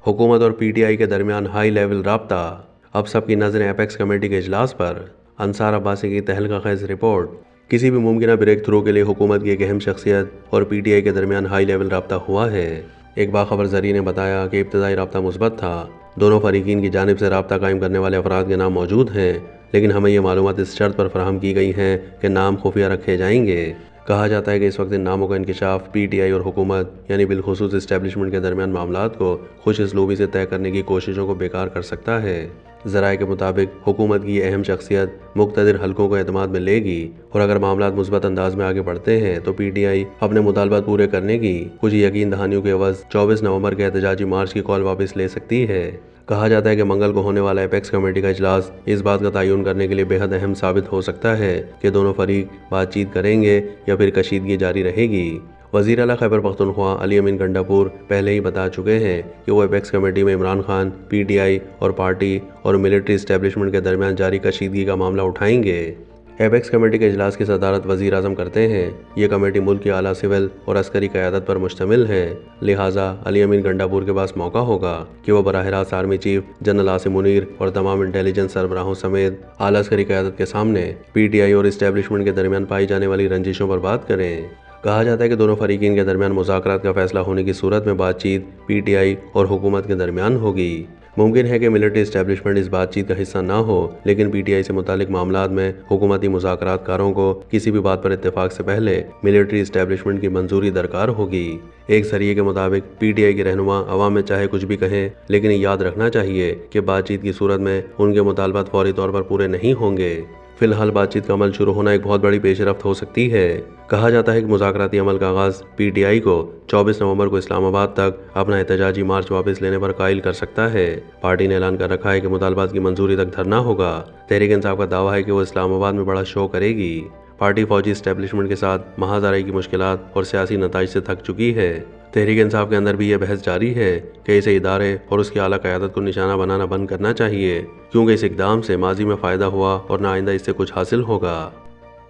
حکومت اور P T I کے درمیان ہائی لیول رابطہ۔ اب سب کی نظریں ایپیکس کمیٹی کے اجلاس پر۔ انصار عباسی کی تہلکہ خیز رپورٹ۔ کسی بھی ممکنہ بریک تھرو کے لیے حکومت کی ایک اہم شخصیت اور پی ٹی آئی کے درمیان ہائی لیول رابطہ ہوا ہے۔ ایک باخبر ذریعے نے بتایا کہ ابتدائی رابطہ مثبت تھا۔ دونوں فریقین کی جانب سے رابطہ قائم کرنے والے افراد کے نام موجود ہیں، لیکن ہمیں یہ معلومات اس شرط پر فراہم کی گئی ہیں کہ نام خفیہ رکھے جائیں گے۔ کہا جاتا ہے کہ اس وقت ان ناموں کا انکشاف پی ٹی آئی اور حکومت یعنی بالخصوص اسٹیبلشمنٹ کے درمیان معاملات کو خوش اسلوبی سے طے کرنے کی کوششوں کو بیکار کر سکتا ہے۔ ذرائع کے مطابق حکومت کی یہ اہم شخصیت مقتدر حلقوں کو اعتماد میں لے گی، اور اگر معاملات مثبت انداز میں آگے بڑھتے ہیں تو پی ٹی آئی اپنے مطالبات پورے کرنے کی کچھ یقین دہانیوں کے عوض 24 نومبر کے احتجاجی مارچ کی کال واپس لے سکتی ہے۔ کہا جاتا ہے کہ منگل کو ہونے والا ایپیکس کمیٹی کا اجلاس اس بات کا تعین کرنے کے لیے بے حد اہم ثابت ہو سکتا ہے کہ دونوں فریق بات چیت کریں گے یا پھر کشیدگی جاری رہے گی۔ وزیر اعلیٰ خیبر پختونخوا علی امین گنڈاپور پہلے ہی بتا چکے ہیں کہ وہ ایپیکس کمیٹی میں Imran Khan, P T I اور پارٹی اور ملٹری اسٹیبلشمنٹ کے درمیان جاری کشیدگی کا معاملہ اٹھائیں گے۔ ایپیکس کمیٹی کے اجلاس کی صدارت وزیر اعظم کرتے ہیں۔ یہ کمیٹی ملک کی اعلیٰ سول اور عسکری قیادت پر مشتمل ہے، لہٰذا علی امین گنڈاپور کے پاس موقع ہوگا کہ وہ براہ راست army chief general Asim Munir اور تمام انٹیلیجنس سربراہوں سمیت اعلیٰ عسکری قیادت کے سامنے پی ٹی آئی اور اسٹیبلشمنٹ کے درمیان پائی جانے والی رنجشوں پر بات کریں۔ کہا جاتا ہے کہ دونوں فریقین کے درمیان مذاکرات کا فیصلہ ہونے کی صورت میں بات چیت پی ٹی آئی اور حکومت کے درمیان ہوگی۔ ممکن ہے کہ ملٹری اسٹیبلشمنٹ اس بات چیت کا حصہ نہ ہو، لیکن پی ٹی آئی سے متعلق معاملات میں حکومتی مذاکرات کاروں کو کسی بھی بات پر اتفاق سے پہلے ملٹری اسٹیبلشمنٹ کی منظوری درکار ہوگی۔ ایک ذریعے کے مطابق پی ٹی آئی کے رہنما عوام میں چاہے کچھ بھی کہیں، لیکن یاد رکھنا چاہیے کہ بات چیت کی صورت میں ان کے مطالبات فوری طور پر پورے نہیں ہوں گے۔ فی الحال بات چیت کا عمل شروع ہونا ایک بہت بڑی پیش رفت ہو سکتی ہے۔ کہا جاتا ہے کہ مذاکراتی عمل کا آغاز پی ٹی آئی کو 24 نومبر کو اسلام آباد تک اپنا احتجاجی مارچ واپس لینے پر قائل کر سکتا ہے۔ پارٹی نے اعلان کر رکھا ہے کہ مطالبات کی منظوری تک دھرنا ہوگا۔ تحریک انصاف کا دعویٰ ہے کہ وہ اسلام آباد میں بڑا شو کرے گی۔ پارٹی فوجی اسٹیبلشمنٹ کے ساتھ محاذ آرائی کی مشکلات اور سیاسی نتائج سے تھک چکی ہے۔ تحریک انصاف کے اندر بھی یہ بحث جاری ہے کہ اسے ادارے اور اس کی اعلیٰ قیادت کو نشانہ بنانا بند کرنا چاہیے، کیونکہ اس اقدام سے ماضی میں فائدہ ہوا اور نہ آئندہ اس سے کچھ حاصل ہوگا۔